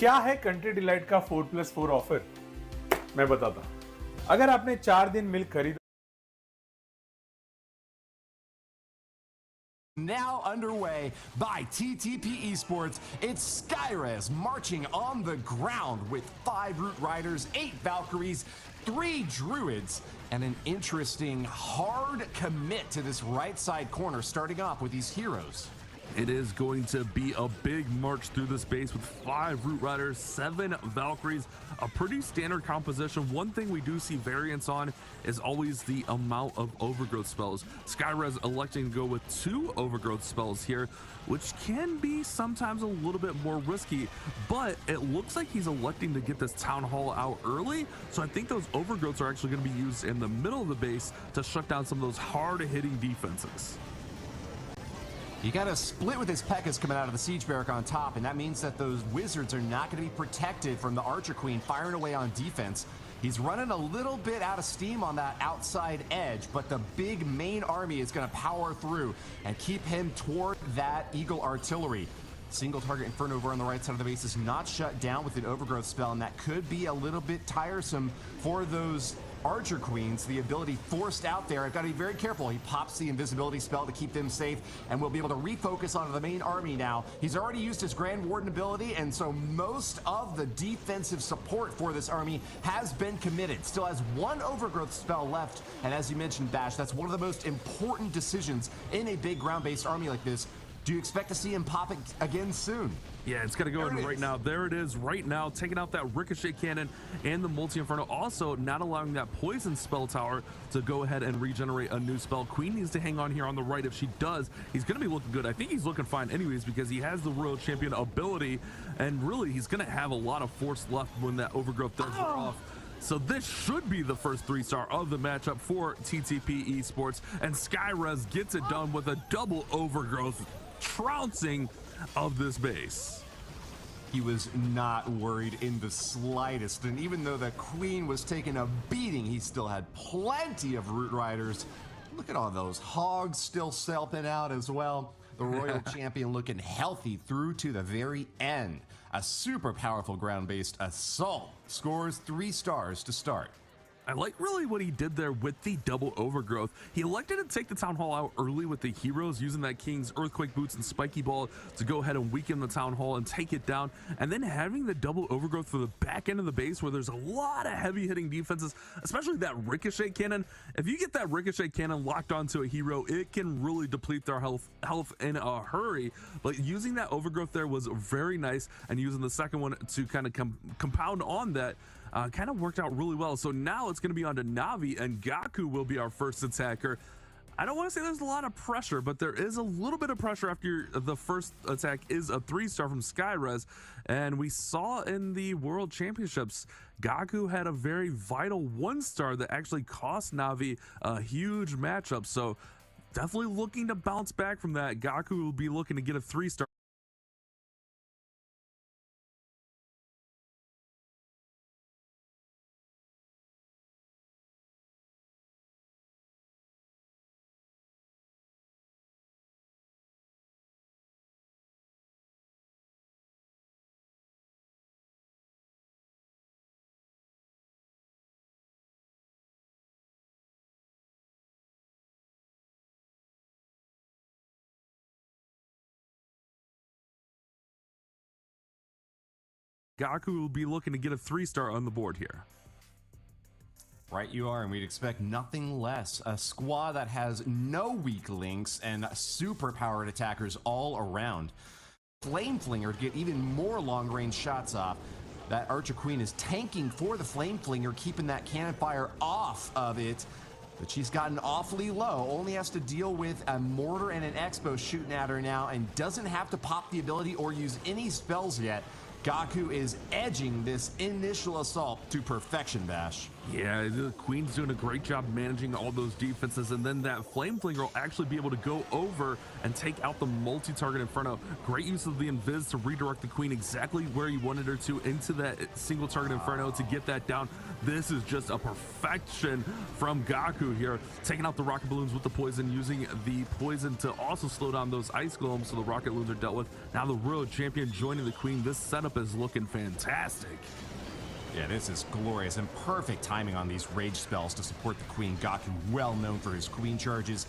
क्या है country delight का 4+4 ऑफर? मैं बताता हूं। अगर आपने 4 दिन मिल्क खरीदा Now underway by TTP Esports, it's Skyres marching on the ground with 5 Root Riders, 8 Valkyries, 3 Druids, and an interesting hard commit to this right side corner, starting off with these heroes. It is going to be a big march through the space with 5 Root Riders, 7 Valkyries, a pretty standard composition. One thing we do see variance on is always the amount of overgrowth spells. Skyres electing to go with 2 overgrowth spells here, which can be sometimes a little bit more risky, but it looks like he's electing to get this Town Hall out early. So I think those overgrowths are actually going to be used in the middle of the base to shut down some of those hard-hitting defenses. You got a split with his P.E.K.K.A.s coming out of the Siege Barrack on top, and that means that those Wizards are not going to be protected from the Archer Queen firing away on defense. He's running a little bit out of steam on that outside edge, but the big main army is going to power through and keep him toward that Eagle Artillery. Single target Inferno over on the right side of the base is not shut down with an Overgrowth spell, and that could be a little bit tiresome for those Archer Queens. The ability forced out there. I've got to be very careful. He pops the invisibility spell to keep them safe, and we'll be able to refocus onto the main army now. He's already used his Grand Warden ability, and so most of the defensive support for this army has been committed. Still has 1 Overgrowth spell left, and as you mentioned, Bash, that's one of the most important decisions in a big ground-based army like this. Do you expect to see him pop it again soon? Yeah, it's going to go in right now. There it is right now, taking out that Ricochet Cannon and the Multi-Inferno. Also, not allowing that Poison Spell Tower to go ahead and regenerate a new spell. Queen needs to hang on here on the right. If she does, he's going to be looking good. I think he's looking fine anyways because he has the Royal Champion ability, and really, he's going to have a lot of force left when that Overgrowth does wear off. So this should be the first 3-star of the matchup for TTP Esports, and Skyres gets it done with a double Overgrowth trouncing of this base. He was not worried in the slightest, and even though the Queen was taking a beating, he still had plenty of Root Riders. Look at all those hogs still helping out as well. The Royal Champion looking healthy through to the very end. A super powerful ground-based assault scores 3 stars to start. I like really what he did there with the double Overgrowth. He elected to take the Town Hall out early with the heroes, using that King's Earthquake Boots and Spiky Ball to go ahead and weaken the Town Hall and take it down, and then having the double Overgrowth for the back end of the base where there's a lot of heavy hitting defenses, especially that Ricochet Cannon. If you get that Ricochet Cannon locked onto a hero, it can really deplete their health in a hurry, but using that Overgrowth there was very nice, and using the second one to kind of compound on that kind of worked out really well. So now it's going to be on to Navi, and Gaku will be our first attacker. I don't want to say there's a lot of pressure, but there is a little bit of pressure after the first attack is a 3-star from Skyres. And we saw in the World Championships, Gaku had a very vital 1-star that actually cost Navi a huge matchup. So definitely looking to bounce back from that. Gaku will be looking to get a 3-star. Gaku will be looking to get a 3-star on the board here. Right you are, and we'd expect nothing less. A squad that has no weak links and super powered attackers all around. Flame Flinger to get even more long-range shots off. That Archer Queen is tanking for the Flame Flinger, keeping that cannon fire off of it. But she's gotten awfully low, only has to deal with a Mortar and an Expo shooting at her now, and doesn't have to pop the ability or use any spells yet. Gaku is edging this initial assault to perfection, Bash. Yeah, the Queen's doing a great job managing all those defenses, and then that Flame Flinger will actually be able to go over and take out the multi-target Inferno. Great use of the Invis to redirect the Queen exactly where you wanted her to, into that single target Inferno to get that down. This is just a perfection from Gaku here, taking out the rocket balloons with the poison, using the poison to also slow down those ice golems so the rocket balloons are dealt with. Now the World Champion joining the Queen. This setup is looking fantastic. Yeah, this is glorious and perfect timing on these rage spells to support the Queen. Gaku, well known for his Queen charges,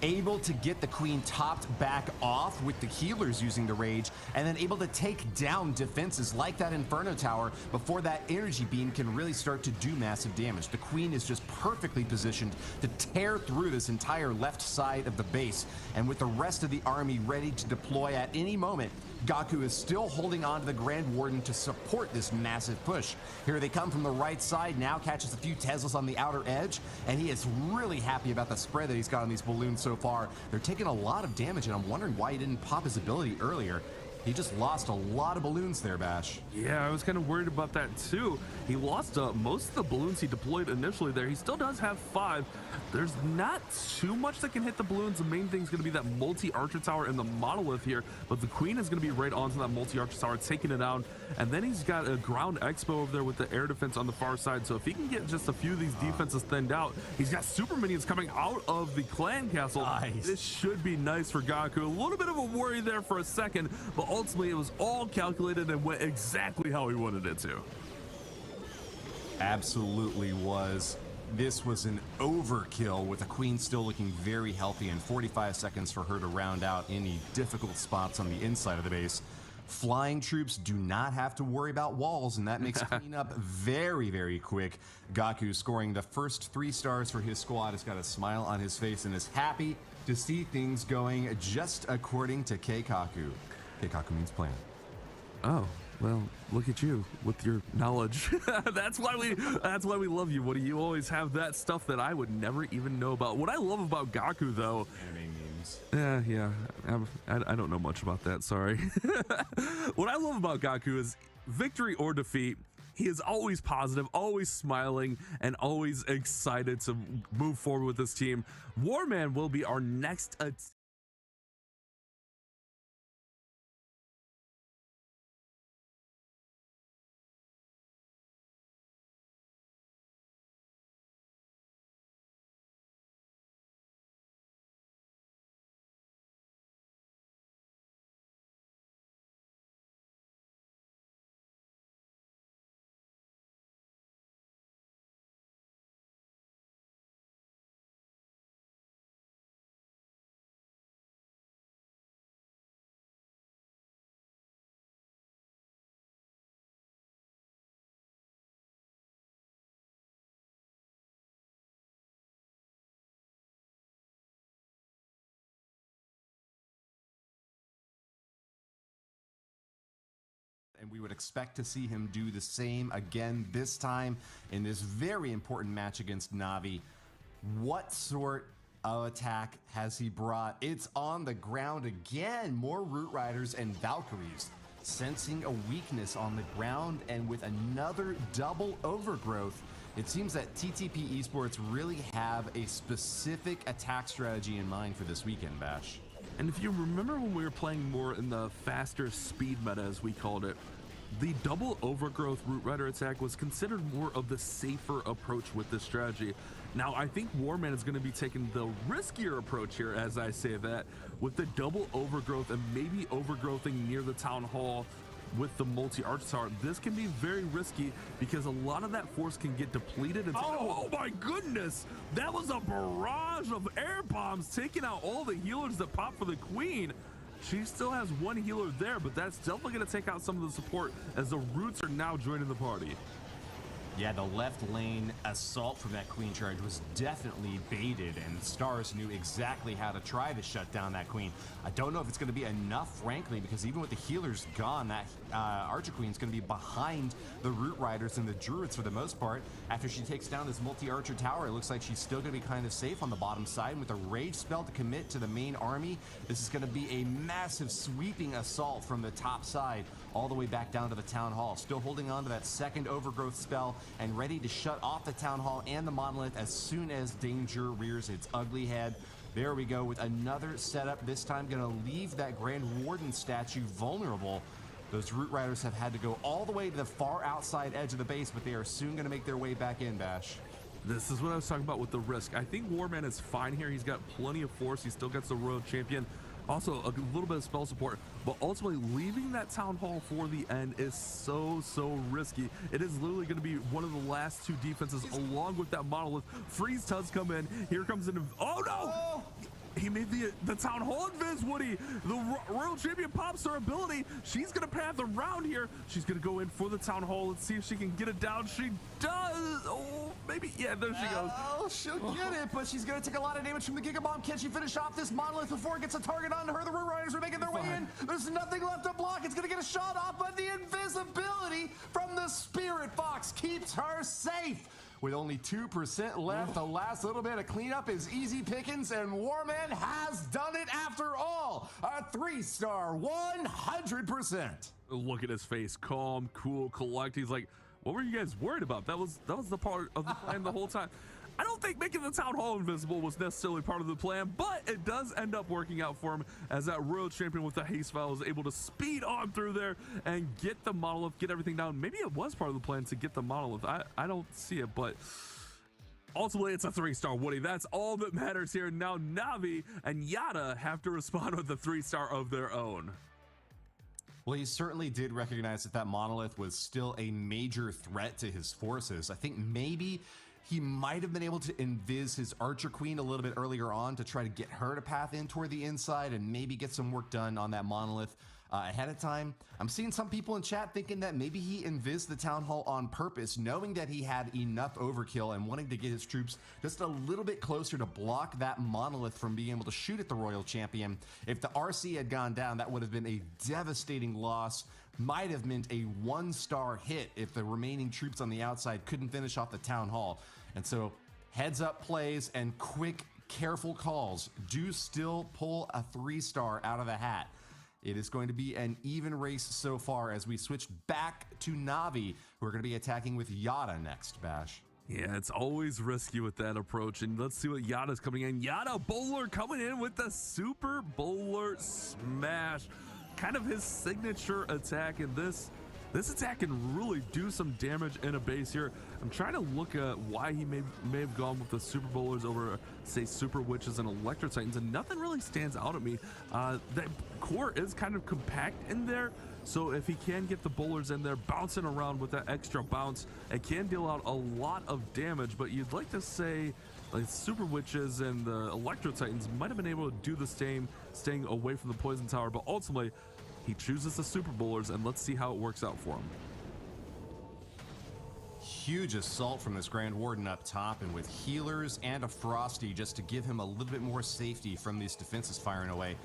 able to get the Queen topped back off with the healers using the rage, and then able to take down defenses like that Inferno Tower before that energy beam can really start to do massive damage. The Queen is just perfectly positioned to tear through this entire left side of the base, and with the rest of the army ready to deploy at any moment, Gaku is still holding on to the Grand Warden to support this massive push. Here they come from the right side, now catches a few Teslas on the outer edge, and he is really happy about the spread that he's got on these balloons so far. They're taking a lot of damage, and I'm wondering why he didn't pop his ability earlier. He just lost a lot of balloons there, Bash. Yeah, I was kind of worried about that too. He lost most of the balloons he deployed initially there. He still does have 5. There's not too much that can hit the balloons. The main thing is going to be that multi-archer tower and the monolith here, but the Queen is going to be right onto that multi-archer tower, taking it down. And then he's got a ground expo over there with the air defense on the far side. So if he can get just a few of these defenses thinned out, he's got super minions coming out of the clan castle. Nice. This should be nice for Gaku. A little bit of a worry there for a second, but ultimately it was all calculated and went exactly how he wanted it to. Absolutely was. This was an overkill with the Queen still looking very healthy, and 45 seconds for her to round out any difficult spots on the inside of the base. Flying troops do not have to worry about walls, and that makes cleanup very, very quick. Gaku scoring the first 3 stars for his squad. Has got a smile on his face and is happy to see things going just according to Keikaku. Keikaku means plan. Oh, well, look at you with your knowledge. That's why we love you, Woody. You always have that stuff that I would never even know about. What I love about Gaku, though, Anime memes. yeah, I don't know much about that. Sorry. What I love about Gaku is victory or defeat, he is always positive, always smiling, and always excited to move forward with this team. Warman will be our next and we would expect to see him do the same again, this time in this very important match against Navi. What sort of attack has he brought? It's on the ground again. More Root Riders and Valkyries sensing a weakness on the ground, and with another double overgrowth, it seems that TTP Esports really have a specific attack strategy in mind for this weekend, Bash. And if you remember when we were playing more in the faster speed meta, as we called it, the double overgrowth Root Rider attack was considered more of the safer approach with this strategy. Now, I think Warman is going to be taking the riskier approach here, as I say that, with the double overgrowth and maybe overgrowthing near the town hall with the multi-arch tower. This can be very risky because a lot of that force can get depleted. And oh my goodness, that was a barrage of air bombs taking out all the healers that popped for the Queen. She still has 1 healer there, but that's definitely going to take out some of the support as the Roots are now joining the party. Yeah, the left lane assault from that Queen charge was definitely baited, and Stars knew exactly how to try to shut down that Queen. I don't know if it's going to be enough, frankly, because even with the healers gone, that Archer Queen's going to be behind the Root Riders and the Druids for the most part. After she takes down this multi-archer tower, it looks like she's still going to be kind of safe on the bottom side. And with a rage spell to commit to the main army, this is going to be a massive sweeping assault from the top side all the way back down to the town hall. Still holding on to that second overgrowth spell and ready to shut off the Town Hall and the Monolith as soon as danger rears its ugly head. There we go with another setup, this time going to leave that Grand Warden statue vulnerable. Those Root Riders have had to go all the way to the far outside edge of the base, but they are soon going to make their way back in, Bash. This is what I was talking about with the risk. I think Warman is fine here. He's got plenty of force. He still gets the Royal Champion. Also, a little bit of spell support, but ultimately leaving that Town Hall for the end is so risky. It is literally going to be one of the last two defenses along with that Monolith. Freeze does come in. Here comes an... Oh, no! He made the Town Hall invis, Woody. The Royal Champion pops her ability. She's going to path around here. She's going to go in for the Town Hall. Let's see if she can get it down. She does. Oh, maybe. Yeah, there she goes. Oh, she'll get it, but she's going to take a lot of damage from the Giga Bomb. Can she finish off this Monolith before it gets a target onto her? The Root Riders are making their way in. There's nothing left to block. It's going to get a shot off, but the invisibility from the Spirit Fox keeps her safe. With only 2% left, the last little bit of cleanup is easy pickings, and Warman has done it after all. A 3-star, 100%. Look at his face, calm, cool, collect. He's like, what were you guys worried about? That was the part of the plan the whole time. I don't think making the Town Hall invisible was necessarily part of the plan, but it does end up working out for him as that Royal Champion with the haste vial is able to speed on through there and get the Monolith, get everything down. Maybe it was part of the plan to get the Monolith. I don't see it, but ultimately it's a 3-star, Woody. That's all that matters here. Now Navi and Yada have to respond with a 3-star of their own. Well, he certainly did recognize that Monolith was still a major threat to his forces. I think maybe he might have been able to invis his Archer Queen a little bit earlier on to try to get her to path in toward the inside and maybe get some work done on that Monolith ahead of time. I'm seeing some people in chat thinking that maybe he invised the Town Hall on purpose, knowing that he had enough overkill and wanting to get his troops just a little bit closer to block that Monolith from being able to shoot at the Royal Champion. If the RC had gone down, that would have been a devastating loss. Might have meant a 1-star hit if the remaining troops on the outside couldn't finish off the Town Hall. And so heads up plays and quick, careful calls do still pull a 3-star out of the hat. It is going to be an even race so far as we switch back to Navi, who are going to be attacking with Yada next, Bash. Yeah, it's always risky with that approach, and let's see what Yada's coming in. Yada Bowler coming in with the Super Bowler Smash. Kind of his signature attack, and this attack can really do some damage in a base here. I'm trying to look at why he may have gone with the Super Bowlers over, say, Super Witches and Electro Titans, and nothing really stands out at me. That core is kind of compact in there, so if he can get the Bowlers in there bouncing around with that extra bounce, it can deal out a lot of damage. But you'd like to say like Super Witches and the Electro Titans might have been able to do the same, staying away from the Poison Tower, but ultimately he chooses the Super Bowlers, and let's see how it works out for him. Huge assault from this Grand Warden up top, and with healers and a Frosty just to give him a little bit more safety from these defenses firing away.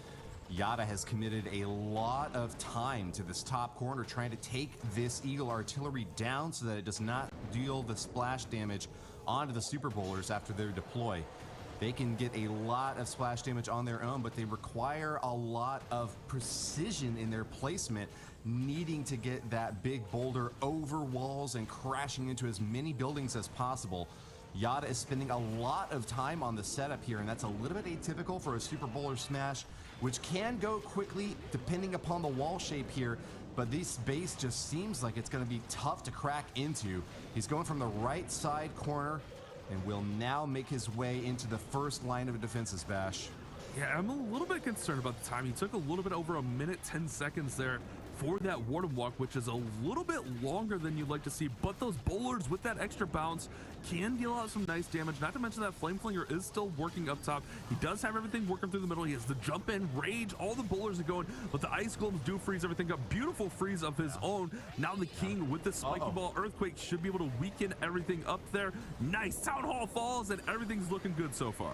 Yada has committed a lot of time to this top corner trying to take this Eagle artillery down so that it does not deal the splash damage onto the Super Bowlers after their deploy. They can get a lot of splash damage on their own, but they require a lot of precision in their placement, needing to get that big boulder over walls and crashing into as many buildings as possible. Yada is spending a lot of time on the setup here, and that's a little bit atypical for a Super Bowler Smash, which can go quickly depending upon the wall shape here, but this base just seems like it's going to be tough to crack into. He's going from the right side corner and will now make his way into the first line of defenses, Bash. Yeah, I'm a little bit concerned about the time. He took a little bit over 1:10 there for that Warden Walk, which is a little bit longer than you'd like to see, but those Bowlers with that extra bounce can deal out some nice damage. Not to mention that Flame Flinger is still working up top. He does have everything working through the middle. He has the jump in, rage, all the Bowlers are going, but the Ice Golems do freeze everything up. Beautiful freeze of his own. Now the King with the Spiky Ball Earthquake should be able to weaken everything up there. Nice Town Hall falls, and everything's looking good so far.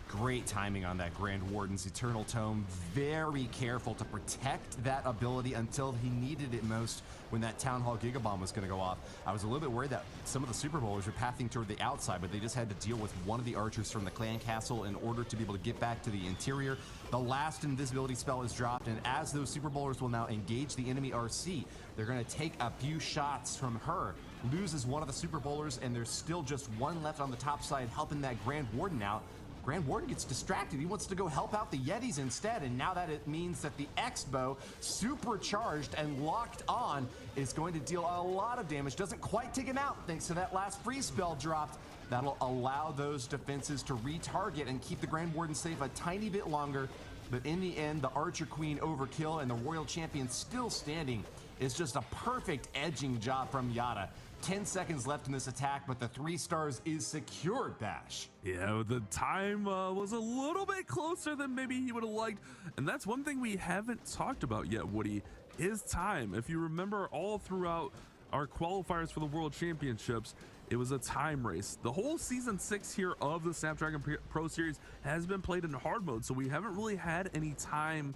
Great timing on that Grand Warden's Eternal Tome. Very careful to protect that ability until he needed it most when that Town Hall Gigabomb was going to go off. I was a little bit worried that some of the Super Bowlers were pathing toward the outside, but they just had to deal with one of the archers from the clan castle in order to be able to get back to the interior. The last invisibility spell is dropped, and as those Super Bowlers will now engage the enemy RC, they're going to take a few shots from her. loses one of the Super Bowlers, and there's still just one left on the top side helping that Grand Warden out. Grand Warden gets distracted. He wants to go help out the Yetis instead, and now that it means that the X-Bow, supercharged and locked on, is going to deal a lot of damage. Doesn't quite take him out thanks to that last free spell dropped. That'll allow those defenses to retarget and keep the Grand Warden safe a tiny bit longer. But in the end, the Archer Queen overkill and the Royal Champion still standing is just a perfect edging job from Yada. 10 seconds left in this attack, but the 3 stars is secured, Bash. Yeah, the time was a little bit closer than maybe he would have liked. And that's one thing we haven't talked about yet, Woody, is time. If you remember all throughout our qualifiers for the World Championships, it was a time race. The whole Season 6 here of the Snapdragon Pro Series has been played in hard mode, so we haven't really had any time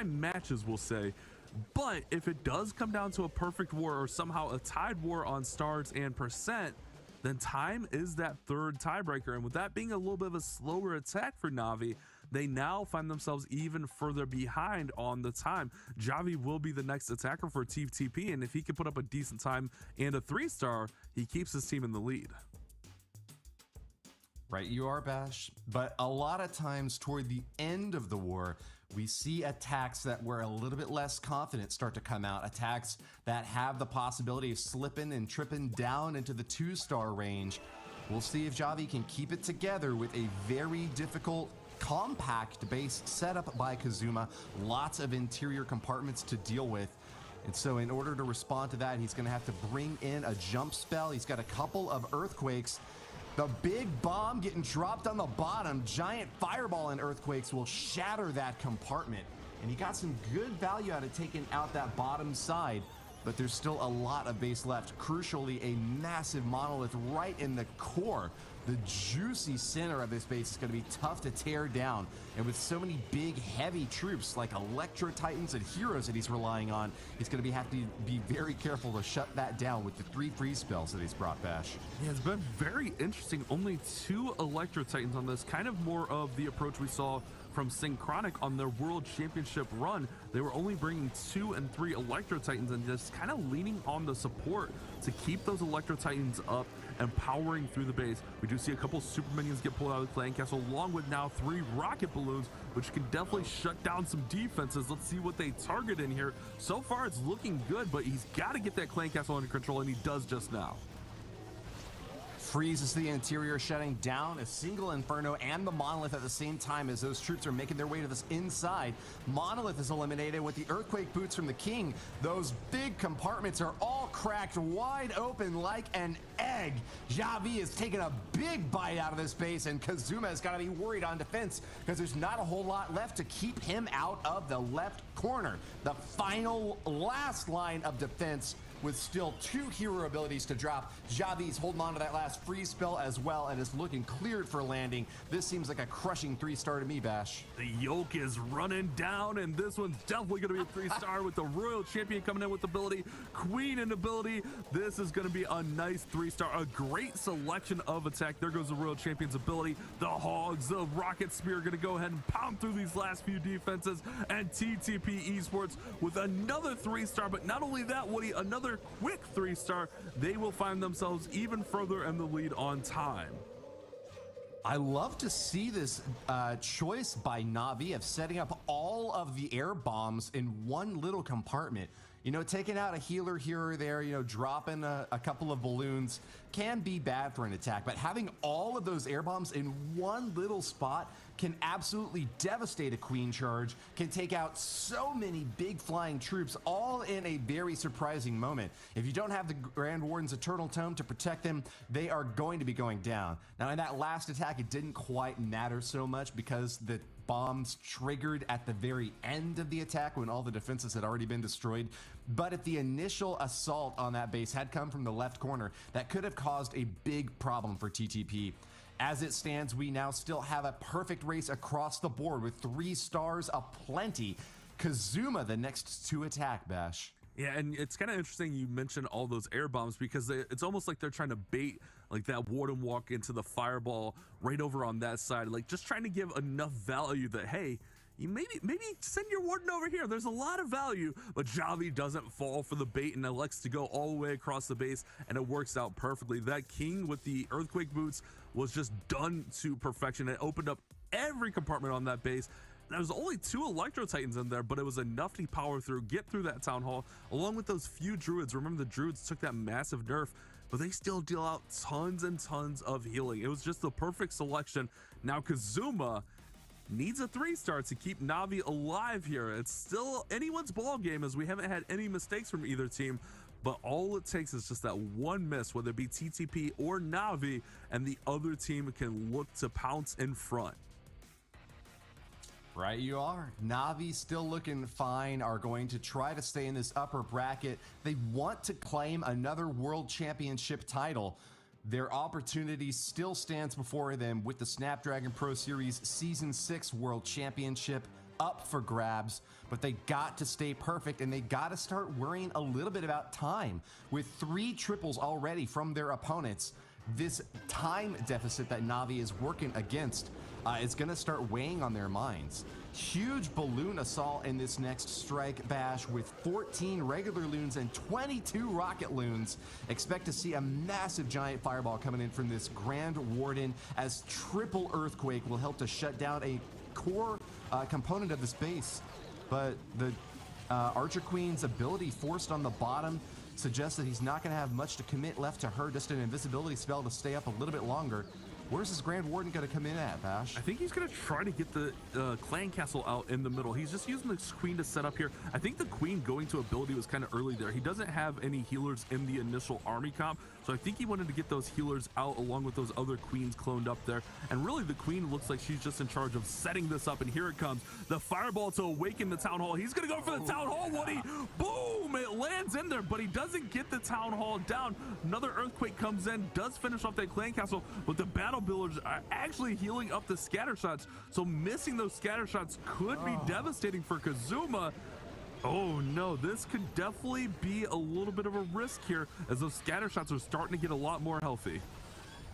matches, we'll say. But if it does come down to a perfect war or somehow a tied war on stars and percent, then time is that third tiebreaker. And with that being a little bit of a slower attack for Na'Vi, they now find themselves even further behind on the time. Javi will be the next attacker for TTP, and if he can put up a decent time and a 3-star, he keeps his team in the lead. Right, you are, Bash. But a lot of times toward the end of the war, we see attacks that were a little bit less confident start to come out. Attacks that have the possibility of slipping and tripping down into the 2-star range. We'll see if Javi can keep it together with a very difficult, compact base setup by Kazuma. Lots of interior compartments to deal with. And so in order to respond to that, he's going to have to bring in a jump spell. He's got a couple of earthquakes. The big bomb getting dropped on the bottom. Giant fireball and earthquakes will shatter that compartment. And he got some good value out of taking out that bottom side, but there's still a lot of base left. Crucially, a massive monolith right in the core. The juicy center of this base is going to be tough to tear down. And with so many big, heavy troops like Electro Titans and heroes that he's relying on, he's going to have to be very careful to shut that down with the 3 free spells that he's brought, Bash. Yeah, it's been very interesting. Only 2 Electro Titans on this, kind of more of the approach we saw from Synchronic on their World Championship run. They were only bringing 2 and 3 Electro Titans and just kind of leaning on the support to keep those Electro Titans up and powering through the base. We do see a couple super minions get pulled out of the clan castle, along with now 3 rocket balloons, which can definitely shut down some defenses. Let's see what they target in here. So far, it's looking good, but he's got to get that clan castle under control, and he does just now. Freezes the interior, shutting down a single Inferno and the Monolith at the same time as those troops are making their way to this inside. Monolith is eliminated with the Earthquake Boots from the King. Those big compartments are all cracked wide open like an egg. Javi is taking a big bite out of this base, and Kazuma has got to be worried on defense because there's not a whole lot left to keep him out of the left corner. The final last line of defense with still 2 hero abilities to drop. Javi's holding on to that last free spell as well and is looking cleared for landing. This seems like a crushing 3-star to me, Bash. The yoke is running down, and this one's definitely going to be a 3-star with the Royal Champion coming in with ability, Queen and ability. This is going to be a nice 3-star, a great selection of attack. There goes the Royal Champion's ability. The Hogs, the Rocket Spear are going to go ahead and pound through these last few defenses, and TTP Esports with another 3-star, but not only that, Woody, another quick 3-star. They will find themselves even further in the lead on time. I love to see this choice by Na'Vi of setting up all of the air bombs in one little compartment. You know, taking out a healer here or there, you know, dropping a couple of balloons can be bad for an attack, but having all of those air bombs in one little spot can absolutely devastate a queen charge, can take out so many big flying troops all in a very surprising moment. If you don't have the Grand Warden's Eternal Tome to protect them, they are going to be going down. Now in that last attack, it didn't quite matter so much because the bombs triggered at the very end of the attack when all the defenses had already been destroyed. But if the initial assault on that base had come from the left corner, that could have caused a big problem for TTP. As it stands, we now still have a perfect race across the board with 3 stars aplenty. Kazuma, the next to attack, Bash. Yeah, and it's kind of interesting you mentioned all those air bombs because it's almost like they're trying to bait like that Warden Walk into the fireball right over on that side, like just trying to give enough value that, hey, you maybe send your warden over here. There's a lot of value, but Javi doesn't fall for the bait and elects to go all the way across the base, and it works out perfectly. That king with the earthquake boots was just done to perfection. It opened up every compartment on that base. There was only 2 Electro Titans in there, but it was enough to power through, get through that town hall, along with those few druids. Remember, the druids took that massive nerf, but they still deal out tons and tons of healing. It was just the perfect selection. Now Kazuma needs a 3-star to keep Navi alive here. It's still anyone's ball game, as we haven't had any mistakes from either team, but all it takes is just that one miss, whether it be TTP or Navi, and the other team can look to pounce in front. Right you are. Navi still looking fine, are going to try to stay in this upper bracket. They want to claim another world championship title. Their opportunity still stands before them with the Snapdragon Pro Series Season 6 World Championship up for grabs, but they got to stay perfect, and they got to start worrying a little bit about time. With 3 triples already from their opponents, this time deficit that Navi is working against is going to start weighing on their minds. Huge balloon assault in this next strike bash with 14 regular loons and 22 rocket loons. Expect to see a massive giant fireball coming in from this Grand Warden, as triple earthquake will help to shut down a core component of this base. But the Archer Queen's ability forced on the bottom suggests that he's not going to have much to commit left to her, just an invisibility spell to stay up a little bit longer. Where's this Grand Warden going to come in at, Bash? I think he's going to try to get the clan castle out in the middle. He's just using the queen to set up here. I think the queen going to ability was kind of early there. He doesn't have any healers in the initial army comp, so I think he wanted to get those healers out along with those other queens cloned up there. And really, the queen looks like she's just in charge of setting this up, and here it comes. The fireball to awaken the town hall. He's going to go for the town hall, Woody. Boom! It lands in there, but he doesn't get the town hall down. Another earthquake comes in, does finish off that clan castle, but the battle builders are actually healing up the scatter shots, so missing those scatter shots could be devastating for Kazuma. Oh no, this could definitely be a little bit of a risk here, as those scatter shots are starting to get a lot more healthy.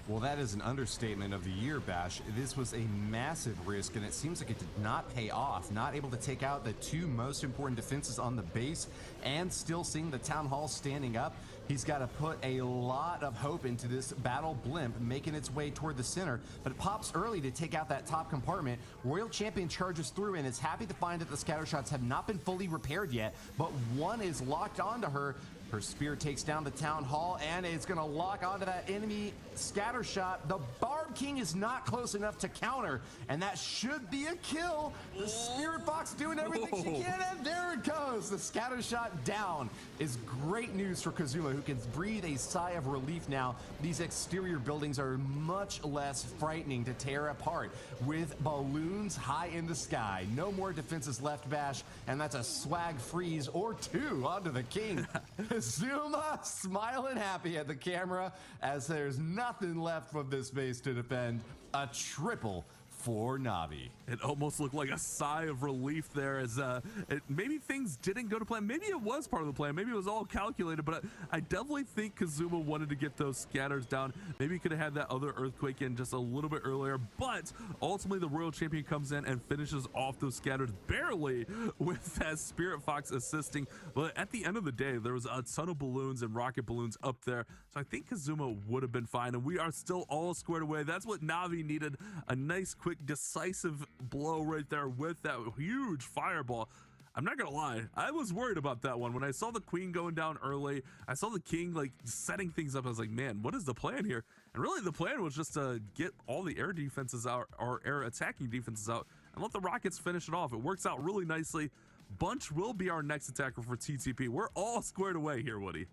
Well, that is an understatement of the year, Bash. This was a massive risk, and it seems like it did not pay off. Not able to take out the 2 most important defenses on the base, and still seeing the town hall standing up. He's got to put a lot of hope into this battle blimp making its way toward the center, but it pops early to take out that top compartment. Royal Champion charges through and is happy to find that the scatter shots have not been fully repaired yet, but one is locked onto her. Her spear takes down the town hall, and it's going to lock onto that enemy scatter shot. The Barb King is not close enough to counter, and that should be a kill. The Spirit Fox doing everything she can, and there it goes. The scatter shot down is great news for Kazuma, who can breathe a sigh of relief now. These exterior buildings are much less frightening to tear apart with balloons high in the sky. No more defenses left, Bash, and that's a swag freeze or 2 onto the king. Kazuma smiling happy at the camera, as there's nothing left from this base to defend. A triple for Navi. It almost looked like a sigh of relief there, as maybe things didn't go to plan. Maybe it was part of the plan. Maybe it was all calculated, but I definitely think Kazuma wanted to get those scatters down. Maybe he could have had that other earthquake in just a little bit earlier, but ultimately the Royal Champion comes in and finishes off those scatters barely with that Spirit Fox assisting. But at the end of the day, there was a ton of balloons and rocket balloons up there, so I think Kazuma would have been fine, and we are still all squared away. That's what Navi needed, a nice quick decisive blow right there with that huge fireball. I'm not gonna lie, I was worried about that one. When I saw the queen going down early, I saw the king like setting things up, I was like, man, what is the plan here? And really the plan was just to get all the air defenses out, or air attacking defenses out, and let the rockets finish it off. It works out really nicely. Bunch will be our next attacker for TTP. We're all squared away here, Woody.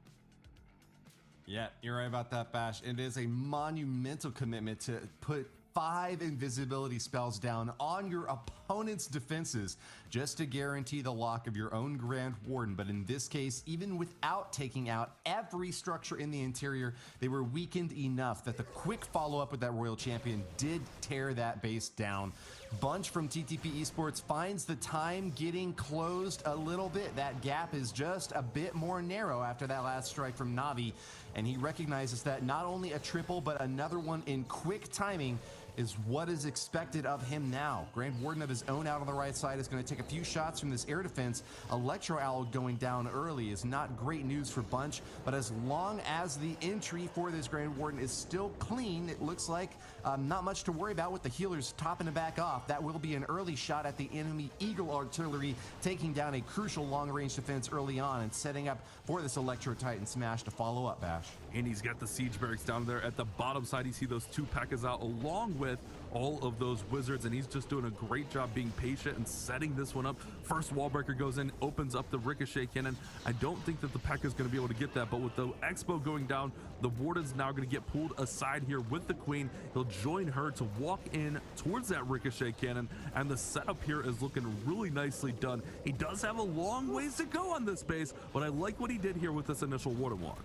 Yeah, you're right about that, Bash. It is a monumental commitment to put 5 invisibility spells down on your opponent's defenses just to guarantee the lock of your own Grand Warden. But in this case, even without taking out every structure in the interior, they were weakened enough that the quick follow-up with that Royal Champion did tear that base down. Bunch from TTP Esports finds the time getting closed a little bit. That gap is just a bit more narrow after that last strike from Navi, and he recognizes that not only a triple, but another one in quick timing is what is expected of him now. Grand Warden of his own out on the right side is going to take a few shots from this air defense. Electro Owl going down early is not great news for Bunch, but as long as the entry for this Grand Warden is still clean, it looks like not much to worry about with the healers topping it back off. That will be an early shot at the enemy Eagle Artillery, taking down a crucial long-range defense early on and setting up for this Electro Titan smash to follow up, Bash. And he's got the siege barracks down there at the bottom side. You see those 2 P.E.K.K.A.s out along with all of those wizards, and he's just doing a great job being patient and setting this one up. First wall breaker goes in, opens up the ricochet cannon. I don't think that the P.E.K.K.A. is going to be able to get that, but with the Expo going down, the Warden's now going to get pulled aside here with the Queen. He'll join her to walk in towards that ricochet cannon, and the setup here is looking really nicely done. He does have a long ways to go on this base, but I like what he did here with this initial Warden walk.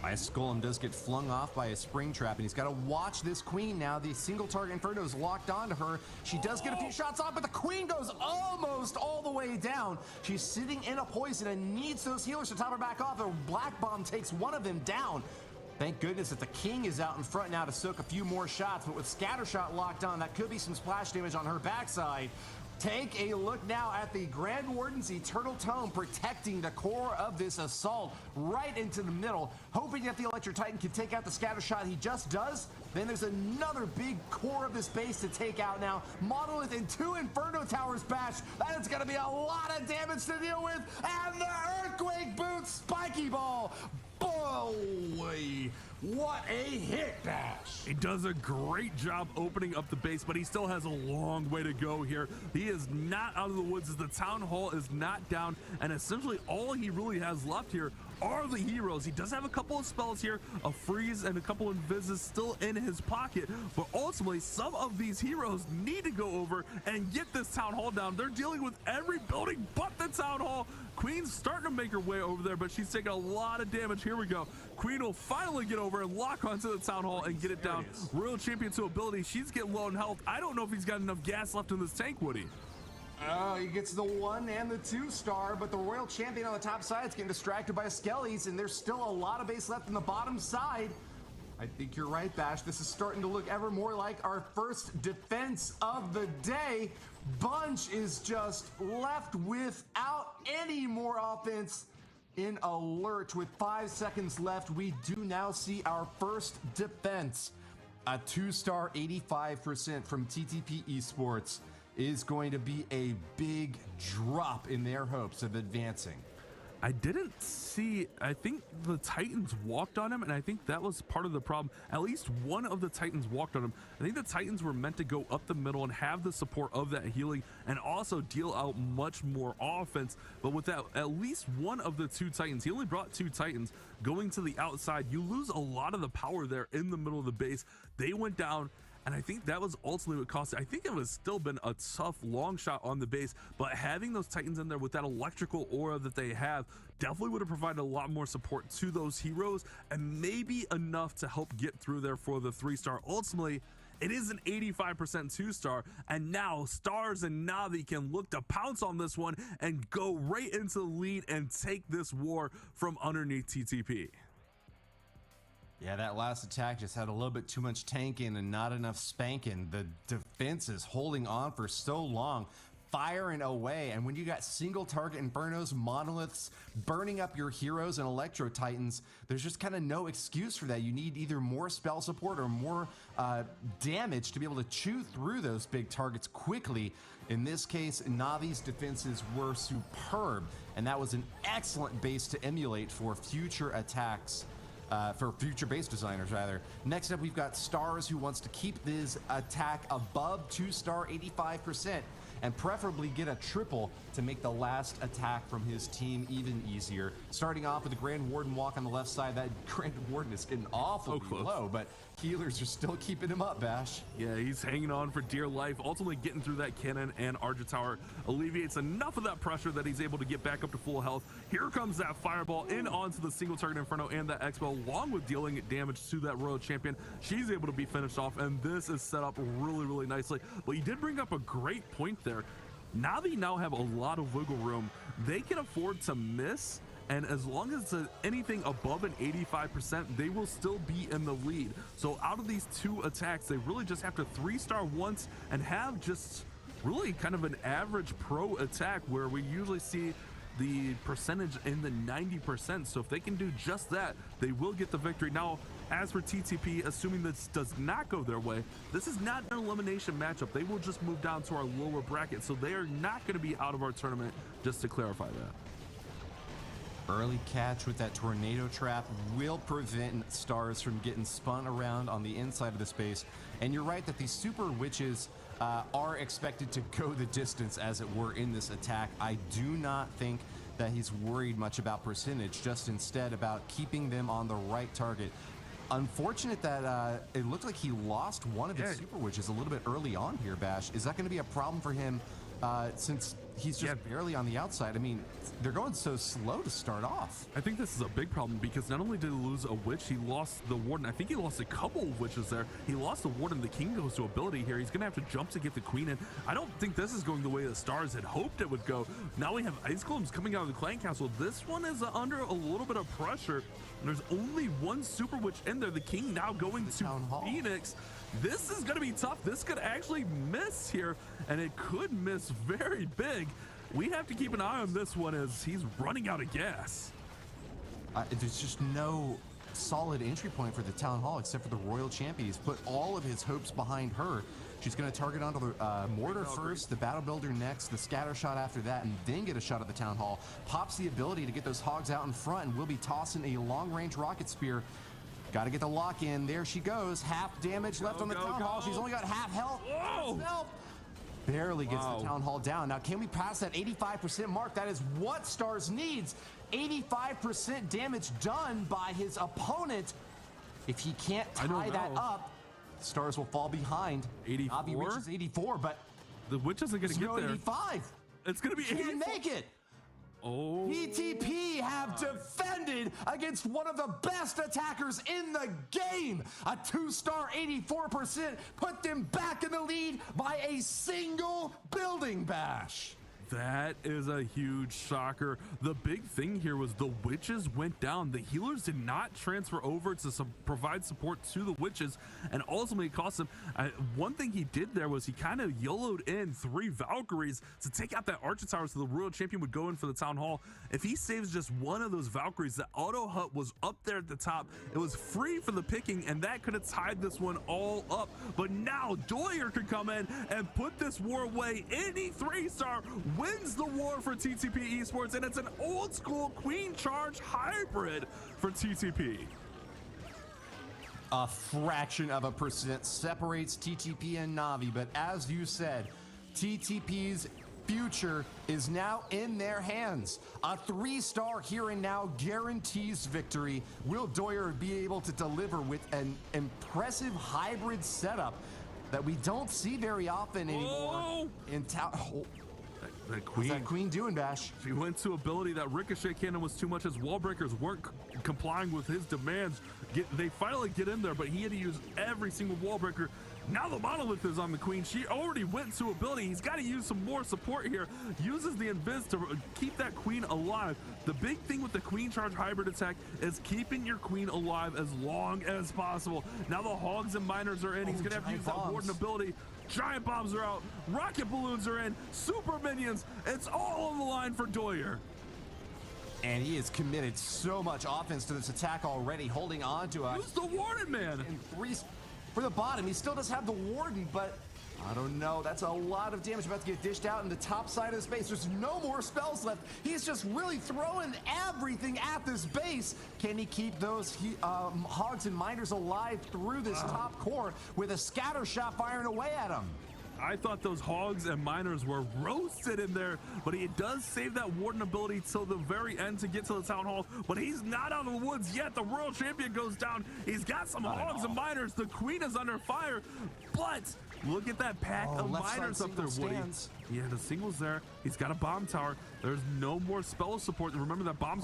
Ice Golem does get flung off by a spring trap, and he's got to watch this Queen now. The single target Inferno is locked onto her. She does get a few shots off, but the Queen goes almost all the way down. She's sitting in a poison and needs those healers to top her back off. The Black Bomb takes one of them down. Thank goodness that the King is out in front now to soak a few more shots, but with Scattershot locked on, that could be some splash damage on her backside. Take a look now at the Grand Warden's Eternal Tome protecting the core of this assault right into the middle, hoping that the Electro Titan can take out the scatter shot. He just does. Then there's another big core of this base to take out now. Monolith and 2 Inferno Towers bash. That is going to be a lot of damage to deal with. And the Earthquake Boots Spiky Ball. Boy, what a hit, Bash. He does a great job opening up the base, but he still has a long way to go here. He is not out of the woods as the Town Hall is not down, and essentially all he really has left here are the heroes. He does have a couple of spells here, a freeze and a couple of invises still in his pocket, but ultimately some of these heroes need to go over and get this Town Hall down. They're dealing with every building but the Town Hall. Queen's starting to make her way over there, but she's taking a lot of damage. Here we go. Queen will finally get over and lock onto the Town Hall and get it down. Royal Champion to ability. She's getting low in health. I don't know if he's got enough gas left in this tank, Woody. Oh, he gets the 1 and the 2 star, but the Royal Champion on the top side is getting distracted by Skellies, and there's still a lot of base left on the bottom side. I think you're right, Bash. This is starting to look ever more like our first defense of the day. Bunch is just left without any more offense. In alert with 5 seconds left, we do now see our first defense. A 2-star 85% from TTP Esports is going to be a big drop in their hopes of advancing. I didn't see, I think the Titans walked on him, and I think that was part of the problem. At least one of the Titans walked on him. I think the Titans were meant to go up the middle and have the support of that healing and also deal out much more offense. But with that, at least one of the 2 Titans, he only brought 2 Titans going to the outside. You lose a lot of the power there in the middle of the base. They went down, and I think that was ultimately what cost it. I think it was still been a tough long shot on the base, but having those Titans in there with that electrical aura that they have definitely would have provided a lot more support to those heroes and maybe enough to help get through there for the 3-star. Ultimately, it is an 85% 2-star, and now Stars and Navi can look to pounce on this one and go right into the lead and take this war from underneath TTP. Yeah, that last attack just had a little bit too much tanking and not enough spanking. The defense is holding on for so long, firing away. And when you got single target Infernos, Monoliths, burning up your heroes and Electro Titans, there's just kind of no excuse for that. You need either more spell support or more damage to be able to chew through those big targets quickly. In this case, Navi's defenses were superb, and that was an excellent base to emulate for future attacks. For future base designers, rather. Next up, we've got Stars, who wants to keep this attack above 2-star 85% and preferably get a triple to make the last attack from his team even easier. Starting off with the Grand Warden walk on the left side. That Grand Warden is getting awfully low, but healers are still keeping him up, Bash. Yeah, he's hanging on for dear life, ultimately getting through that cannon, and Archer Tower alleviates enough of that pressure that he's able to get back up to full health. Here comes that fireball in onto the single target Inferno and that Expo, along with dealing damage to that Royal Champion. She's able to be finished off, and this is set up really, really nicely. But you did bring up a great point there. Navi now have a lot of wiggle room. They can afford to miss and as long as it's anything above an 85%, they will still be in the lead. So out of these 2 attacks, they really just have to 3-star once and have just really kind of an average pro attack, where we usually see the percentage in the 90%. So if they can do just that, they will get the victory. Now, as for TTP, assuming this does not go their way, this is not an elimination matchup. They will just move down to our lower bracket, so they are not going to be out of our tournament, just to clarify that. Early catch with that tornado trap will prevent Stars from getting spun around on the inside of the space. And you're right that these super witches are expected to go the distance, as it were, in this attack. I do not think that he's worried much about percentage, just instead about keeping them on the right target. Unfortunate that it looked like he lost one of his super witches a little bit early on here, Bash. Is that going to be a problem for him since he's just barely on the outside? I mean, they're going so slow to start off. I think this is a big problem because not only did he lose a witch, he lost the warden. I think he lost a couple of witches there. He lost the warden. The king goes to ability here. He's going to have to jump to get the queen in. I don't think this is going the way the Stars had hoped it would go. Now we have ice glooms coming out of the clan castle. This one is under a little bit of pressure. And there's only one super witch in there. The king now going to Phoenix. This is going to be tough. This could actually miss here, and it could miss very big. We have to keep an eye on this one as he's running out of gas. There's just no solid entry point for the town hall except for the royal champion. He's put all of his hopes behind her. She's going to target onto the mortar first, the battle builder next, the scatter shot after that, and then get a shot at the town hall. Pops the ability to get those hogs out in front, and will be tossing a long-range rocket spear. Got to get the lock in. There she goes. Half damage left on the town hall. She's only got half health. Whoa! Barely gets the town hall down. Now, can we pass that 85% mark? That is what Stars needs. 85% damage done by his opponent. If he can't tie that up, Stars will fall behind. 84? Navi reaches 84, but the witch isn't going to get there. 85. It's going to be 84. Can't make it. Oh, TTP have defended against one of the best attackers in the game. A 2-star 84% put them back in the lead by a single building, Bash. that is a huge shocker. The big thing here was the witches went down. The healers did not transfer over to provide support to the witches, and ultimately it cost him. One thing he did there was he kind of YOLO'd in 3 Valkyries to take out that Archer Tower so the Royal Champion would go in for the Town Hall. If he saves just one of those Valkyries, the auto hut was up there at the top. It was free for the picking, and that could have tied this one all up. But now Doyer could come in and put this war away. Any 3-star wins the war for TTP Esports, and it's an old school Queen Charge hybrid for TTP. A fraction of a percent separates TTP and Navi, but as you said, TTP's future is now in their hands. A 3-star here and now guarantees victory. Will Doyer be able to deliver with an impressive hybrid setup that we don't see very often anymore in town? That Queen. What's that Queen doing, Bash? She went to ability. That Ricochet cannon was too much as wall breakers weren't complying with his demands. They finally get in there, but he had to use every single wall breaker. Now the monolith is on the Queen. She already went to ability. He's got to use some more support here. Uses the invis to keep that Queen alive. The big thing with the Queen Charge hybrid attack is keeping your Queen alive as long as possible. Now the Hogs and Miners are in. He's going to have to use that Warden ability. Giant bombs are out. Rocket balloons are in. Super minions. It's all on the line for Doyer. And he has committed so much offense to this attack already, holding on to us. Who's the Warden, man? And 3 for the bottom. He still does have the Warden, but I don't know. That's a lot of damage about to get dished out in the top side of the space. There's no more spells left. He's just really throwing everything at this base. Can he keep those Hogs and Miners alive through this top core with a scatter shot firing away at him? I thought those Hogs and Miners were roasted in there, but he does save that Warden ability till the very end to get to the Town Hall, but he's not out of the woods yet. The Royal Champion goes down. He's got some Hogs and Miners. The Queen is under fire, but look at that pack of Miners up there, Woody. Yeah, the single's there. He's got a bomb tower. There's no more spell support. Remember that bomb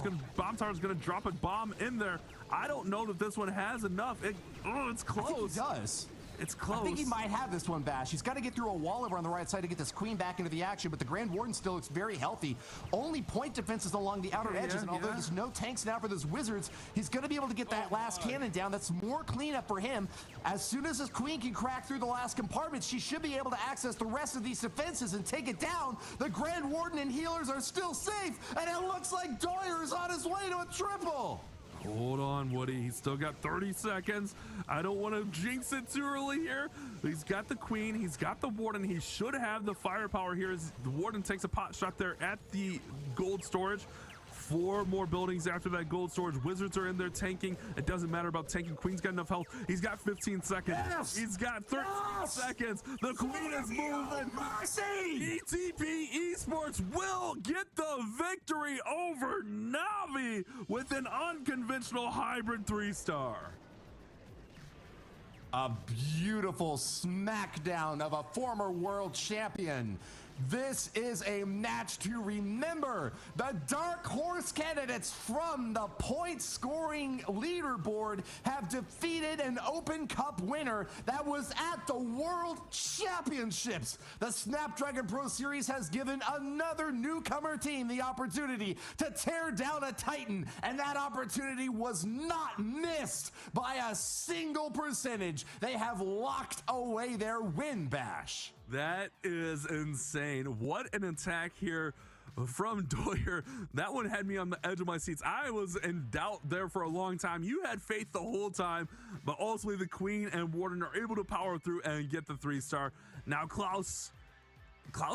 tower's gonna drop a bomb in there. I don't know that this one has enough. It's close. I think he does. It's close. I think he might have this one, Bash. He's got to get through a wall over on the right side to get this queen back into the action, but the Grand Warden still looks very healthy. Only point defenses along the outer edges, and although there's no tanks now for those wizards, he's going to be able to get that last cannon down. That's more cleanup for him. As soon as his queen can crack through the last compartment, she should be able to access the rest of these defenses and take it down. The Grand Warden and healers are still safe, and it looks like Doyer is on his way to a triple. Hold on, Woody. He's still got 30 seconds. I don't want to jinx it too early here. He's got the queen. He's got the warden. He should have the firepower here as the warden takes a pot shot there at the gold storage. 4 more buildings after that gold storage. Wizards are in there tanking. It doesn't matter about tanking. Queen's got enough health. He's got 15 seconds. Yes! He's got 13 seconds. The queen is moving. ETP Esports will get the victory over Navi with an unconventional hybrid 3-star. A beautiful smackdown of a former world champion. This is a match to remember. The dark horse candidates from the point scoring leaderboard have defeated an Open Cup winner that was at the World Championships. The Snapdragon Pro Series has given another newcomer team the opportunity to tear down a Titan, and that opportunity was not missed by a single percentage. They have locked away their win, Bash. That is insane. What an attack here from Doyer. That one had me on the edge of my seats. I was in doubt there for a long time. You had faith the whole time, but ultimately the queen and warden are able to power through and get the 3-star. Now Klaus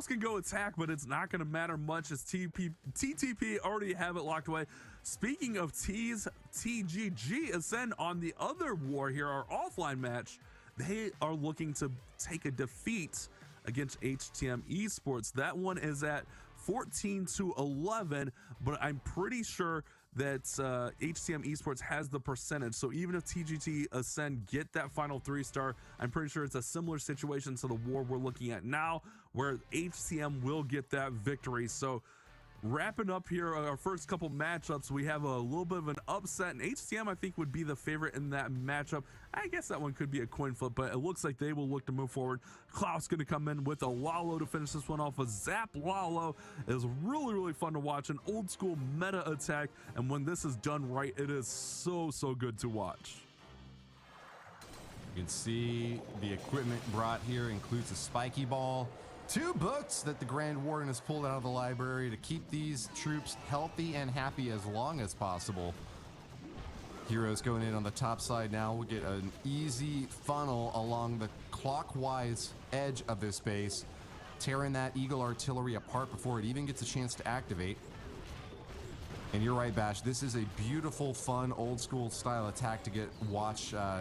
can go attack, but it's not going to matter much as TTP already have it locked away. Speaking of T's, TGG Ascend on the other war here, our offline match. They are looking to take a defeat against HTM Esports. That one is at 14-11, but I'm pretty sure that HTM Esports has the percentage. So even if TGT Ascend get that final 3-star, I'm pretty sure it's a similar situation to the war we're looking at now, where HTM will get that victory. So wrapping up here our first couple matchups, we have a little bit of an upset, and HTM I think would be the favorite in that matchup. I guess that one could be a coin flip, but it looks like they will look to move forward. Klaus going to come in with a Lalo to finish this one off. A Zap Lalo is really fun to watch, an old school meta attack, and when this is done right, it is so good to watch. You can see the equipment brought here includes a spiky ball, 2 books that the Grand Warden has pulled out of the library to keep these troops healthy and happy as long as possible. Heroes going in on the top side now. We'll get an easy funnel along the clockwise edge of this base, tearing that Eagle artillery apart before it even gets a chance to activate. And you're right, Bash, this is a beautiful, fun, old school style attack to get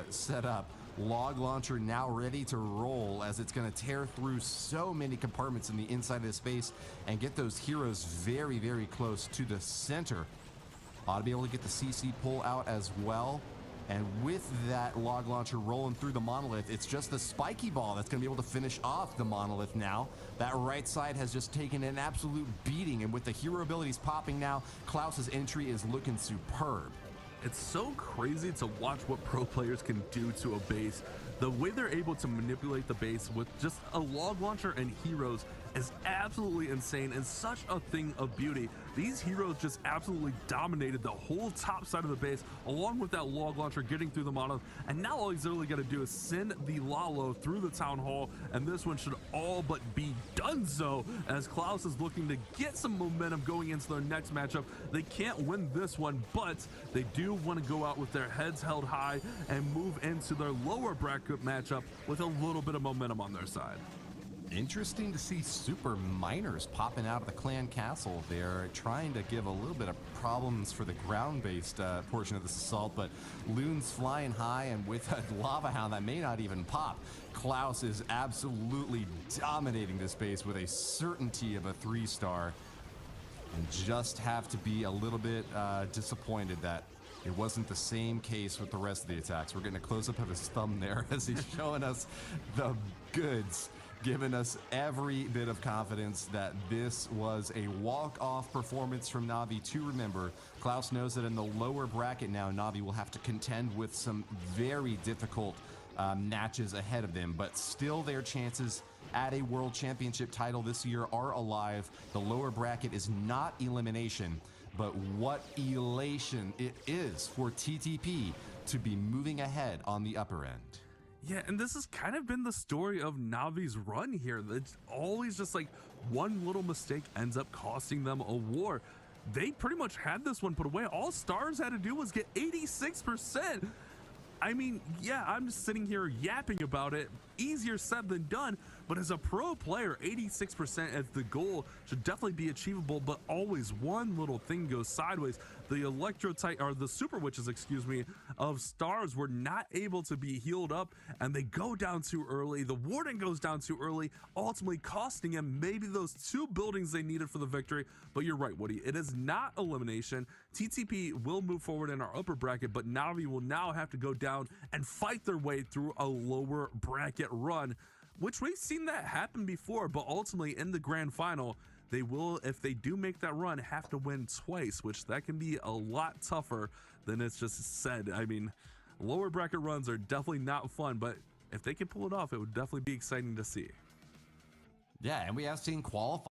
set up. Log launcher now ready to roll as it's going to tear through so many compartments in the inside of this base and get those heroes very close to the center. Ought to be able to get the CC pull out as well. And with that log launcher rolling through the monolith, it's just the spiky ball that's going to be able to finish off the monolith now. That right side has just taken an absolute beating, and with the hero abilities popping now, Klaus's entry is looking superb. It's so crazy to watch what pro players can do to a base. The way they're able to manipulate the base with just a log launcher and heroes is absolutely insane and such a thing of beauty. These heroes just absolutely dominated the whole top side of the base, along with that log launcher getting through the monolith. And now all he's really got to do is send the Lalo through the town hall, and this one should all but be done so, as Klaus is looking to get some momentum going into their next matchup. They can't win this one, but they do want to go out with their heads held high and move into their lower bracket matchup with a little bit of momentum on their side. Interesting to see super miners popping out of the clan castle. They're trying to give a little bit of problems for the ground-based portion of this assault, but Loon's flying high, and with a lava hound that may not even pop, Klaus is absolutely dominating this base with a certainty of a 3-star, and just have to be a little bit disappointed that it wasn't the same case with the rest of the attacks. We're getting a close-up of his thumb there as he's showing us the goods, giving us every bit of confidence that this was a walk-off performance from Navi to remember. Klaus knows that in the lower bracket now, Navi will have to contend with some very difficult matches ahead of them, but still their chances at a world championship title this year are alive. The lower bracket is not elimination, but what elation it is for TTP to be moving ahead on the upper end. Yeah, and this has kind of been the story of Navi's run here. It's always just like one little mistake ends up costing them a war. They pretty much had this one put away. All Stars had to do was get 86%. I mean, yeah, I'm just sitting here yapping about it. Easier said than done, but as a pro player, 86% as the goal should definitely be achievable, but always one little thing goes sideways. The the super witches, excuse me, of Stars were not able to be healed up, and they go down too early. The Warden goes down too early, ultimately costing him maybe those 2 buildings they needed for the victory. But you're right, Woody, it is not elimination. TTP will move forward in our upper bracket, but Navi will now have to go down and fight their way through a lower bracket run, which we've seen that happen before. But ultimately in the grand final, they will, if they do make that run, have to win twice, which that can be a lot tougher than it's just said. I mean, lower bracket runs are definitely not fun, but if they can pull it off, it would definitely be exciting to see. Yeah, and we have seen qualify